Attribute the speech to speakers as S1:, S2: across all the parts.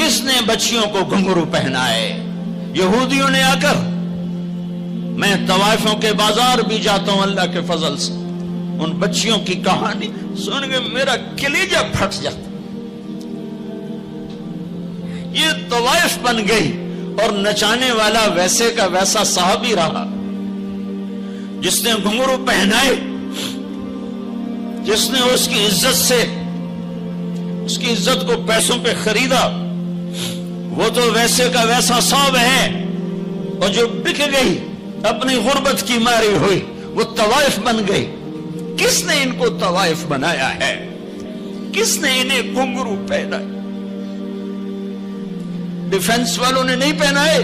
S1: کس نے بچیوں کو گھنگرو پہنائے؟ یہودیوں نے آ کر. میں طوائفوں کے بازار بھی جاتا ہوں اللہ کے فضل سے, ان بچیوں کی کہانی سن کے میرا کلیجہ پھٹ جاتا. یہ طوائف بن گئی اور نچانے والا ویسے کا ویسا صحابی رہا جس نے گھنگرو پہنائے, جس نے اس کی عزت سے اس کی عزت کو پیسوں پہ خریدا, وہ تو ویسے کا ویسا صاحب ہے. اور جو بک گئی اپنی غربت کی ماری ہوئی وہ طوائف بن گئی. کس نے ان کو طوائف بنایا ہے؟ کس نے انہیں گھنگرو پہنائے؟ ڈیفنس والوں نے نہیں پہنائے,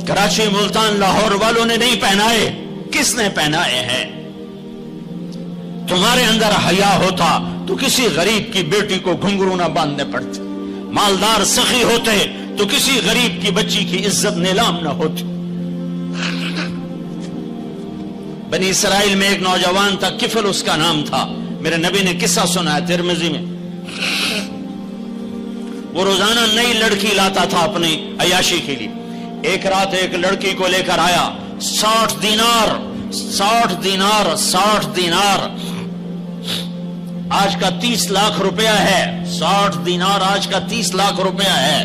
S1: کراچی ملتان لاہور والوں نے نہیں پہنائے. کس نے پہنائے ہیں؟ تمہارے اندر حیا ہوتا تو کسی غریب کی بیٹی کو گھنگرو نہ باندھنے پڑتے, مالدار سخی ہوتے تو کسی غریب کی بچی کی عزت نیلام نہ ہوتی. بنی اسرائیل میں ایک نوجوان تھا, کفل اس کا نام تھا. میرے نبی نے قصہ سنا ہے ترمذی میں. وہ روزانہ نئی لڑکی لاتا تھا اپنی عیاشی کے لیے. ایک رات ایک لڑکی کو لے کر آیا, 60 دینار آج کا 30 لاکھ روپیہ ہے. 60 دینار آج کا 30 لاکھ روپیہ ہے.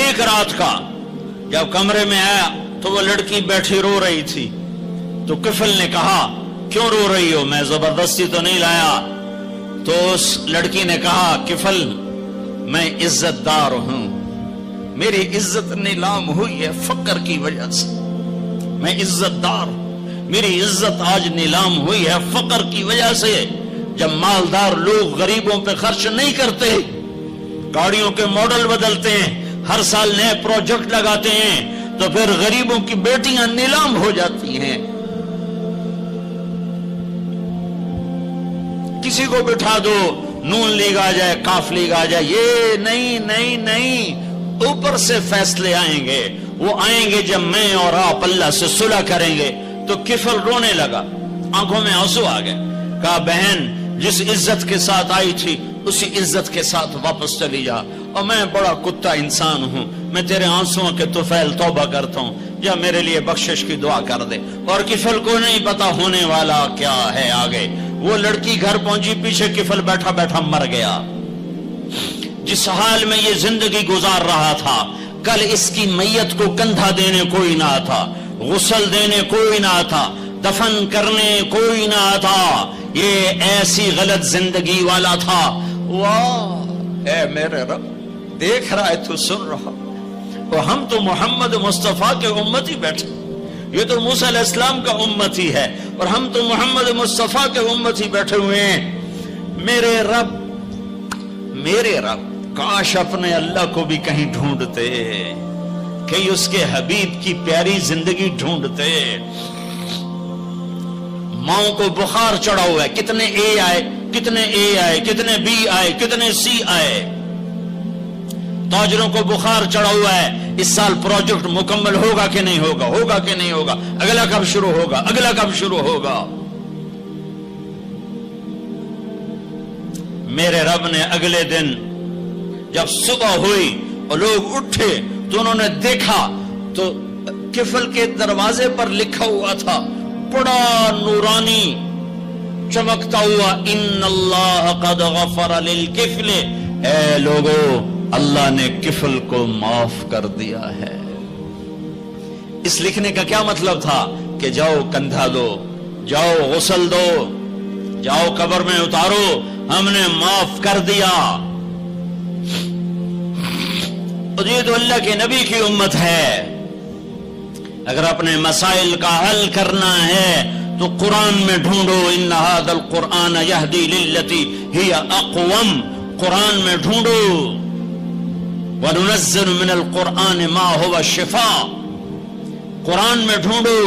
S1: ایک رات کا جب کمرے میں آیا تو وہ لڑکی بیٹھی رو رہی تھی. تو کفل نے کہا کیوں رو رہی ہو؟ میں زبردستی تو نہیں لایا. تو اس لڑکی نے کہا کفل میں عزت دار ہوں, میری عزت نیلام ہوئی ہے فقر کی وجہ سے. میں عزت دار, میری عزت آج نیلام ہوئی ہے فقر کی وجہ سے. جب مالدار لوگ غریبوں پہ خرچ نہیں کرتے, گاڑیوں کے ماڈل بدلتے ہیں, ہر سال نئے پروجیکٹ لگاتے ہیں, تو پھر غریبوں کی بیٹیاں نیلام ہو جاتی ہیں. کسی کو بٹھا دو, نون لیگ آ جائے, کاف لیگ آ جائے, یہ نہیں, اوپر سے فیصلے آئیں گے. وہ آئیں گے جب میں اور آپ اللہ سے صلح کریں گے. تو کفل رونے لگا, آنکھوں میں آنسو آ گئے. کہا بہن جس عزت کے ساتھ آئی تھی اسی عزت کے ساتھ واپس چلی جا, اور میں بڑا کتا انسان ہوں, میں تیرے آنسوؤں کے طفیل توبہ کرتا ہوں, یا میرے لیے بخشش کی دعا کر دے. اور کفل کو نہیں پتا ہونے والا کیا ہے آگے. وہ لڑکی گھر پہنچی, پیچھے کفل بیٹھا بیٹھا مر گیا. جس حال میں یہ زندگی گزار رہا تھا, کل اس کی میت کو کندھا دینے کوئی نہ تھا, غسل دینے کوئی نہ تھا, دفن کرنے کوئی نہ تھا. یہ ایسی غلط زندگی والا تھا. واہ اے میرے رب, دیکھ رہا ہے تو سن رہا, اور ہم تو محمد مصطفیٰ کے امتی بیٹھے. یہ تو موسیٰ علیہ السلام کا امتی ہے اور ہم تو محمد مصطفیٰ کے امتی بیٹھے ہوئے ہیں. میرے رب کاش اپنے اللہ کو بھی کہیں ڈھونڈتے, کہیں اس کے حبیب کی پیاری زندگی ڈھونڈتے. ماؤں کو بخار چڑھا ہوا ہے, کتنے اے آئے, کتنے بی آئے, کتنے سی آئے. تاجروں کو بخار چڑھا ہوا ہے, اس سال پروجیکٹ مکمل ہوگا کہ نہیں ہوگا, اگلا کب شروع ہوگا. میرے رب نے اگلے دن جب صبح ہوئی اور لوگ اٹھے تو انہوں نے دیکھا تو کفل کے دروازے پر لکھا ہوا تھا بڑا نورانی چمکتا ہوا, ان اللہ قد غفر للکفل. اے لوگو, اللہ نے کفل کو معاف کر دیا ہے. اس لکھنے کا کیا مطلب تھا کہ جاؤ کندھا دو, جاؤ غسل دو, جاؤ قبر میں اتارو, ہم نے معاف کر دیا. اور یہ تو اللہ کے نبی کی امت ہے. اگر اپنے مسائل کا حل کرنا ہے تو قرآن میں ڈھونڈو, ان ھذا القرآن یہدی للتی ہی اقوم. قرآن میں ڈھونڈو, وَنُنَزِّلُ مِنَ الْقُرْآنِ مَا هُوَ شِفَاءٌ. قرآن میں ڈھونڈو,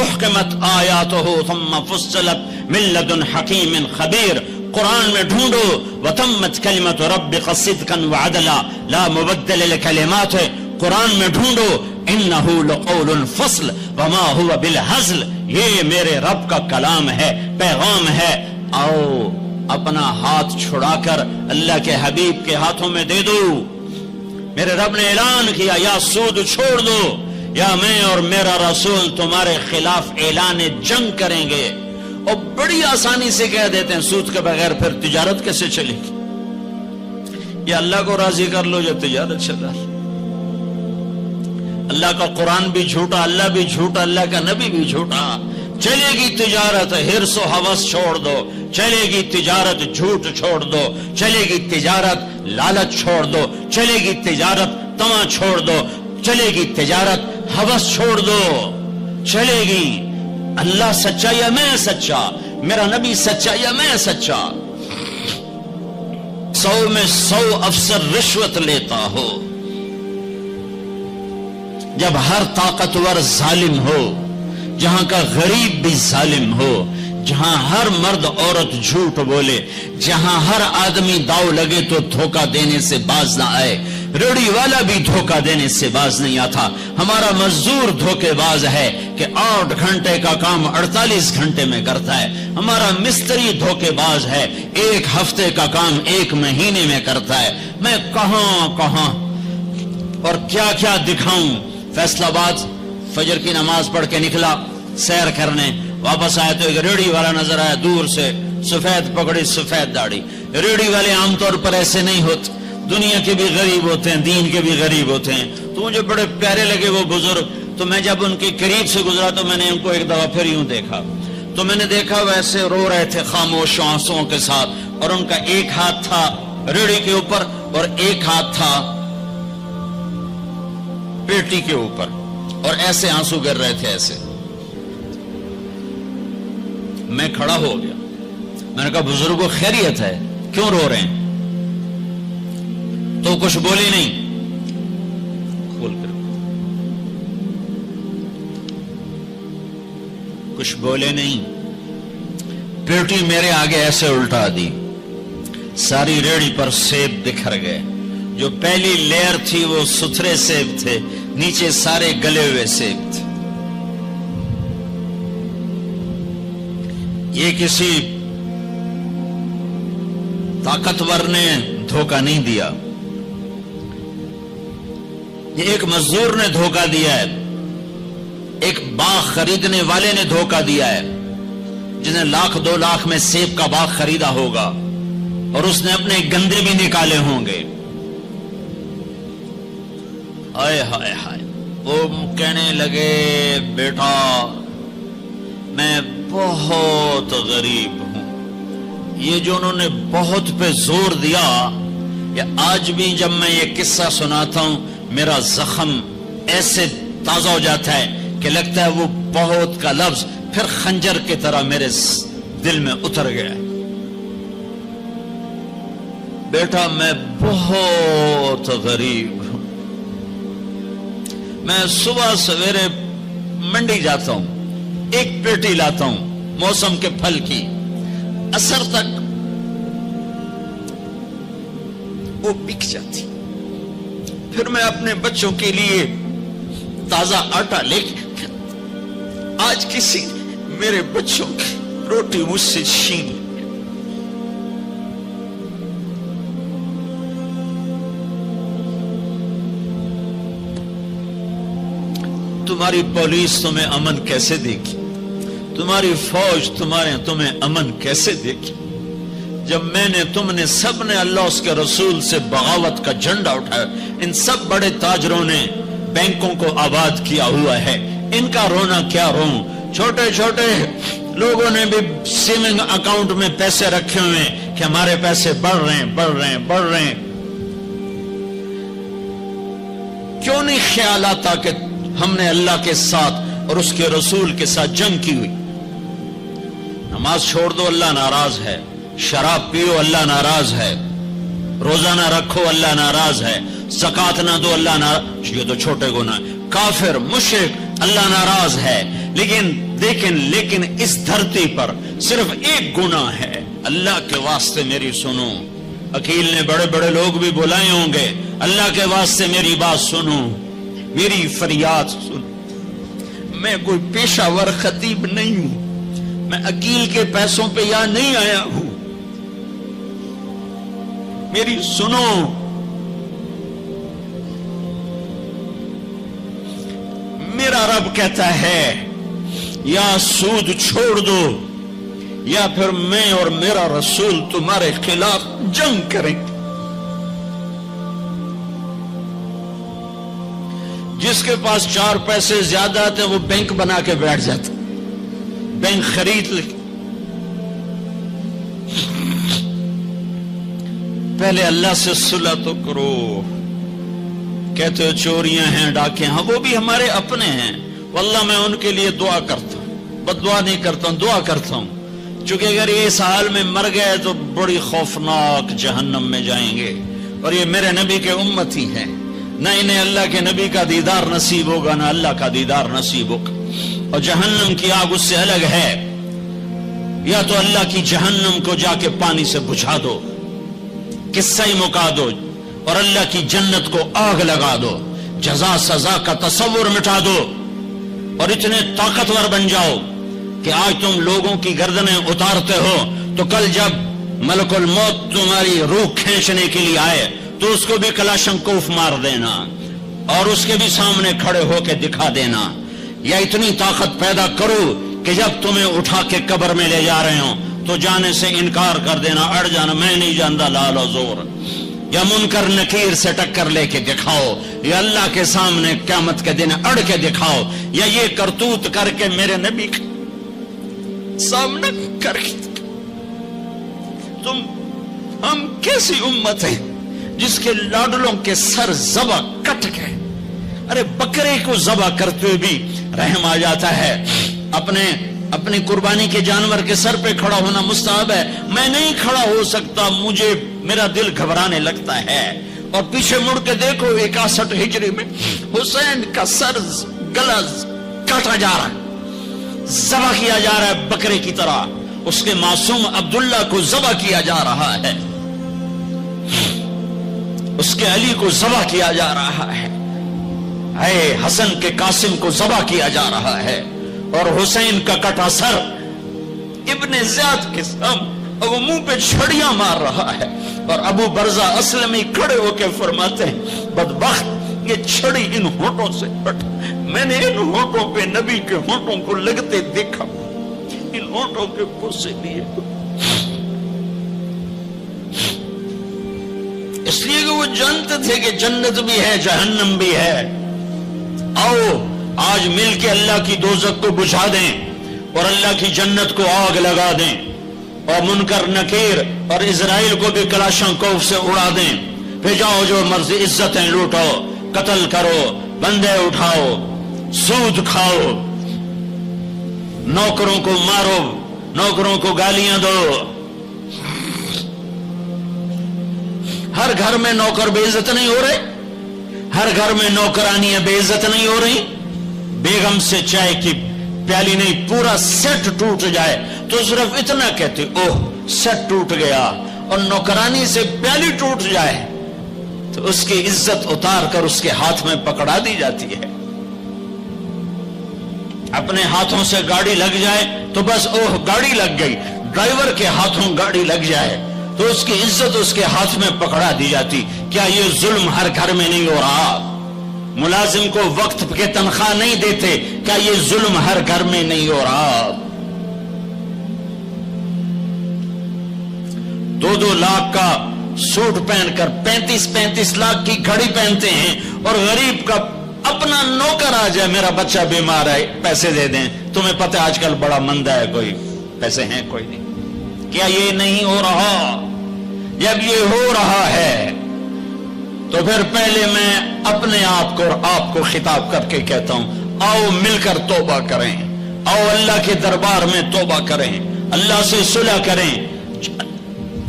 S1: احکمت آیاتہ ثم فصلت من لدن حکیم خبیر. قرآن میں ڈھونڈو, وَتَمَّتْ كَلِمَةُ رَبِّكَ صِدْقًا وَعَدْلًا لَا مُبَدِّلَ لِكَلِمَاتِهِ. قرآن میں ڈھونڈو, إِنَّهُ لَقَوْلٌ فَصْلٌ وَمَا هُوَ بِالْهَزْلِ. یہ میرے رب کا کلام ہے, پیغام ہے. آؤ اپنا ہاتھ چھڑا کر اللہ کے حبیب کے ہاتھوں میں دے دو. میرے رب نے اعلان کیا یا سود چھوڑ دو یا میں اور میرا رسول تمہارے خلاف اعلان جنگ کریں گے. اور بڑی آسانی سے کہہ دیتے ہیں سود کے بغیر پھر تجارت کیسے چلے گی؟ یا اللہ کو راضی کر لو یا تجارت چلا. اللہ کا قرآن بھی جھوٹا، اللہ بھی جھوٹا، اللہ کا نبی بھی جھوٹا. چلے گی تجارت ہرس و ہوس چھوڑ دو، چلے گی تجارت جھوٹ چھوڑ دو، چلے گی تجارت لالچ چھوڑ دو، چلے گی تجارت طمع چھوڑ دو، چلے گی تجارت ہوس چھوڑ دو. چلے گی. اللہ سچا یا میں سچا، میرا نبی سچا یا میں سچا. 100 میں 100 افسر رشوت لیتا ہو، جب ہر طاقتور ظالم ہو، جہاں کا غریب بھی ظالم ہو، جہاں ہر مرد عورت جھوٹ بولے، جہاں ہر آدمی داؤ لگے تو دھوکہ دینے سے باز نہ آئے. ریڑھی والا بھی دھوکہ دینے سے باز نہیں آتا. ہمارا مزدور دھوکے باز ہے کہ 8 گھنٹے کا کام 48 گھنٹے میں کرتا ہے. ہمارا مستری دھوکے باز ہے، 1 ہفتے کا کام 1 مہینے میں کرتا ہے. میں کہاں اور کیا کیا دکھاؤں. فیصل آباد فجر کی نماز پڑھ کے نکلا سیر کرنے، واپس آیا تو ایک ریڑھی والا نظر آیا دور سے، سفید پگڑی سفید داڑھی. ریڑھی والے عام طور پر ایسے نہیں ہوتے، دنیا کے بھی غریب ہوتے ہیں، دین کے بھی غریب ہوتے ہیں. تو مجھے بڑے پیارے لگے وہ بزرگ. تو میں جب ان کے قریب سے گزرا تو میں نے ان کو ایک دفعہ پھر یوں دیکھا، تو میں نے دیکھا ویسے رو رہے تھے خاموش آنسوؤں کے ساتھ، اور ان کا ایک ہاتھ تھا ریڑھی کے اوپر اور ایک ہاتھ تھا پیٹی کے اوپر، اور ایسے آنسو گر رہے تھے ایسے. میں کھڑا ہو گیا، میں نے کہا بزرگوں خیریت ہے، کیوں رو رہے ہیں؟ تو کچھ بولی نہیں. کھول کر کچھ بولے نہیں. پیٹی میرے آگے ایسے الٹا دی، ساری ریڑھی پر سیب بکھر گئے. جو پہلی لیئر تھی وہ ستھرے سیب تھے، نیچے سارے گلے ہوئے سیب تھے. یہ کسی طاقتور نے دھوکہ نہیں دیا، یہ ایک مزدور نے دھوکہ دیا ہے، ایک باغ خریدنے والے نے دھوکہ دیا ہے، جس نے 1,00,000 2 لاکھ میں سیب کا باغ خریدا ہوگا اور اس نے اپنے گندے بھی نکالے ہوں گے. ہائے ہائے ہائے. وہ کہنے لگے بیٹا میں بہت غریب ہوں. یہ جو انہوں نے بہت پہ زور دیا، یہ آج بھی جب میں یہ قصہ سناتا ہوں میرا زخم ایسے تازہ ہو جاتا ہے کہ لگتا ہے وہ بہت کا لفظ پھر خنجر کی طرح میرے دل میں اتر گیا. بیٹا میں بہت غریب ہوں، میں صبح سویرے منڈی جاتا ہوں، ایک پیٹی لاتا ہوں موسم کے پھل کی، عصر تک وہ بک جاتی. پھر میں اپنے بچوں کے لیے تازہ آٹا لے کے، آج کسی میرے بچوں کی روٹی مجھ سے چھین لی. تمہاری پولیس تمہیں امن کیسے دے گی؟ تمہاری فوج تمہیں امن کیسے دے گی؟ جب میں نے تم نے سب نے اللہ اس کے رسول سے بغاوت کا جھنڈا اٹھایا. ان سب بڑے تاجروں نے بینکوں کو آباد کیا ہوا ہے، ان کا رونا کیا روں. چھوٹے چھوٹے لوگوں نے بھی سیونگ اکاؤنٹ میں پیسے رکھے ہوئے ہیں کہ ہمارے پیسے بڑھ رہے ہیں. کیوں نہیں خیال آتا کہ ہم نے اللہ کے ساتھ اور اس کے رسول کے ساتھ جنگ کی ہوئی؟ نماز چھوڑ دو اللہ ناراض ہے، شراب پیو اللہ ناراض ہے، روزہ نہ رکھو اللہ ناراض ہے، زکات نہ دو اللہ ناراض. یہ تو چھوٹے گناہ. کافر مشرک اللہ ناراض ہے. لیکن اس دھرتی پر صرف ایک گناہ ہے. اللہ کے واسطے میری سنو. عقیل نے بڑے بڑے لوگ بھی بلائے ہوں گے، اللہ کے واسطے میری بات سنو، میری فریاد سنو. میں کوئی پیشہ ور خطیب نہیں ہوں، میں عقیل کے پیسوں پہ یہاں نہیں آیا ہوں. میری سنو، میرا رب کہتا ہے یا سود چھوڑ دو یا پھر میں اور میرا رسول تمہارے خلاف جنگ کریں گے۔ جس کے پاس 4 پیسے زیادہ آتے وہ بینک بنا کے بیٹھ جاتا، بینک خرید لے۔ پہلے اللہ سے صلح تو کرو۔ کہتے ہو چوریاں ہیں، ڈاکے ہیں، وہ بھی ہمارے اپنے ہیں، واللہ میں ان کے لیے دعا کرتا ہوں، بد دعا نہیں کرتا ہوں، دعا کرتا ہوں، چونکہ اگر یہ اس حال میں مر گئے تو بڑی خوفناک جہنم میں جائیں گے، اور یہ میرے نبی کے امتی ہیں، نہ انہیں اللہ کے نبی کا دیدار نصیب ہوگا نہ اللہ کا دیدار نصیب ہوگا، اور جہنم کی آگ اس سے الگ ہے۔ یا تو اللہ کی جہنم کو جا کے پانی سے بجھا دو، قصہ ہی مکا دو، اور اللہ کی جنت کو آگ لگا دو، جزا سزا کا تصور مٹا دو، اور اتنے طاقتور بن جاؤ کہ آج تم لوگوں کی گردنیں اتارتے ہو تو کل جب ملک الموت تمہاری روح کھینچنے کے لیے آئے تو اس کو بھی کلاشنکوف مار دینا اور اس کے بھی سامنے کھڑے ہو کے دکھا دینا، یا اتنی طاقت پیدا کرو کہ جب تمہیں اٹھا کے قبر میں لے جا رہے ہوں تو جانے سے انکار کر دینا، اڑ جانا، میں نہیں جانتا لال و زور، یا منکر نکیر سے ٹکر لے کے دکھاؤ، یا اللہ کے سامنے قیامت کے دن اڑ کے دکھاؤ، یا یہ کرتوت کر کے میرے نبی کے سامنے کر کے۔ ہم کیسی امت ہیں جس کے لاڈلوں کے سر ذبح کٹ گئے؟ ارے بکرے کو ذبح کرتے ہوئے بھی رحم آ جاتا ہے۔ اپنی قربانی کے جانور کے سر پہ کھڑا ہونا مستحب ہے، میں نہیں کھڑا ہو سکتا، مجھے میرا دل گھبرانے لگتا ہے۔ اور پیچھے مڑ کے دیکھو 61 ہجری میں حسین کا سر گلا کاٹا جا رہا ہے، ذبح کیا جا رہا ہے بکرے کی طرح، اس کے معصوم عبداللہ کو ذبح کیا جا رہا ہے، اس کے علی کو ذبح کیا جا رہا ہے، اے حسن کے قاسم کو ذبح کیا جا رہا ہے، اور حسین کا کٹا سر ابن زیاد کے سامنے وہ منہ پہ چھڑیاں مار رہا ہے، اور ابو برزہ اسلمی کھڑے ہو کے فرماتے ہیں بدبخت یہ چھڑی ان ہونٹوں سے ہٹ، میں نے ان ہونٹوں پہ نبی کے ہونٹوں کو لگتے دیکھا، ان ہونٹوں کے پرسے لیے، اس لیے کہ وہ جانتے تھے کہ جنت بھی ہے جہنم بھی ہے۔ آؤ آج مل کے اللہ کی دوزخ کو بجھا دیں اور اللہ کی جنت کو آگ لگا دیں، اور منکر نکیر اور اسرائیل کو بھی کلاشنکوف سے اڑا دیں، پھر جاؤ جو مرضی عزتیں لوٹو، قتل کرو، بندے اٹھاؤ، سود کھاؤ، نوکروں کو مارو، نوکروں کو گالیاں دو۔ ہر گھر میں نوکر بے عزت نہیں ہو رہے، ہر گھر میں نوکرانیاں بے عزت نہیں ہو رہی۔ بیگم سے چائے کی پیالی نہیں پورا سیٹ ٹوٹ جائے تو صرف اتنا کہتے اوہ سیٹ ٹوٹ گیا، اور نوکرانی سے پیالی ٹوٹ جائے تو اس کی عزت اتار کر اس کے ہاتھ میں پکڑا دی جاتی ہے۔ اپنے ہاتھوں سے گاڑی لگ جائے تو بس اوہ گاڑی لگ گئی، ڈرائیور کے ہاتھوں گاڑی لگ جائے تو اس کی عزت اس کے ہاتھ میں پکڑا دی جاتی۔ کیا یہ ظلم ہر گھر میں نہیں ہو رہا؟ ملازم کو وقت کے تنخواہ نہیں دیتے، کیا یہ ظلم ہر گھر میں نہیں ہو رہا؟ 2-2 لاکھ کا سوٹ پہن کر 35 لاکھ کی گھڑی پہنتے ہیں، اور غریب کا اپنا نوکر آ جائے میرا بچہ بیمار ہے پیسے دے دیں، تمہیں پتہ آج کل بڑا مندہ ہے، کوئی پیسے ہیں کوئی نہیں۔ کیا یہ نہیں ہو رہا؟ جب یہ ہو رہا ہے تو پھر پہلے میں اپنے آپ کو اور آپ کو خطاب کر کے کہتا ہوں آؤ مل کر توبہ کریں، آؤ اللہ کے دربار میں توبہ کریں، اللہ سے صلح کریں،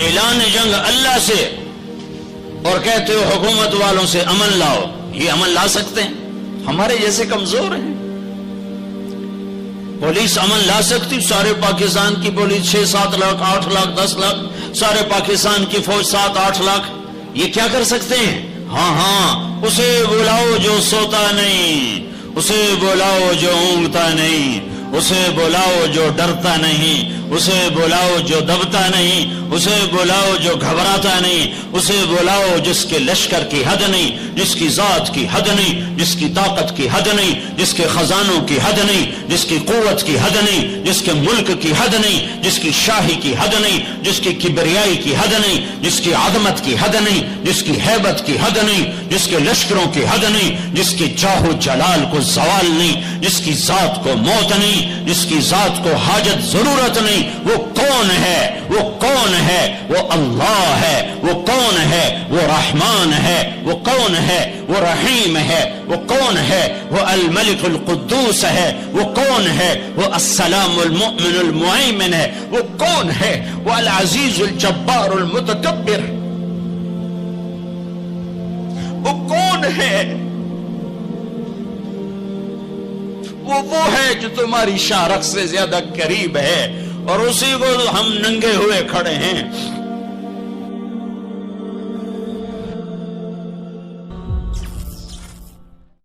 S1: اعلان جنگ اللہ سے، اور کہتے ہو حکومت والوں سے امن لاؤ، یہ امن لا سکتے ہیں؟ ہمارے جیسے کمزور ہیں۔ پولیس امن لا سکتی؟ سارے پاکستان کی پولیس 6-7 لاکھ 8 لاکھ 10 لاکھ، سارے پاکستان کی فوج 7-8 لاکھ، یہ کیا کر سکتے ہیں؟ ہاں اسے بلاؤ جو سوتا نہیں، اسے بلاؤ جو اونگتا نہیں، اسے بلاؤ جو ڈرتا نہیں، اسے بلاؤ جو دبتا نہیں، اسے بلاؤ جو گھبراتا نہیں، اسے بلاؤ جس کے لشکر کی حد نہیں، جس کی ذات کی حد نہیں، جس کی طاقت کی حد نہیں، جس کے خزانوں کی حد نہیں، جس کی قوت کی حد نہیں، جس کے ملک کی حد نہیں، جس کی شاہی کی حد نہیں، جس کی کبریائی کی حد نہیں، جس کی عظمت کی حد نہیں، جس کی ہیبت کی حد نہیں، جس کے لشکروں کی حد نہیں، جس کی جاہ و جلال کو زوال نہیں، جس کی ذات کو موت نہیں، جس کی ذات کو حاجت ضرورت نہیں۔ وہ کون ہے؟ وہ کون ہے؟ وہ اللہ ہے۔ وہ کون ہے؟ وہ رحمان ہے۔ وہ کون ہے؟ وہ رحیم ہے۔ وہ کون ہے؟ وہ الملک القدوس ہے۔ وہ کون ہے؟ وہ السلام المؤمن المہیمن ہے۔ وہ کون ہے؟ وہ العزیز الجبار المتکبر۔ وہ کون ہے؟ وہ ہے جو تمہاری شارخ سے زیادہ قریب ہے، اور اسی کو ہم ننگے ہوئے کھڑے ہیں۔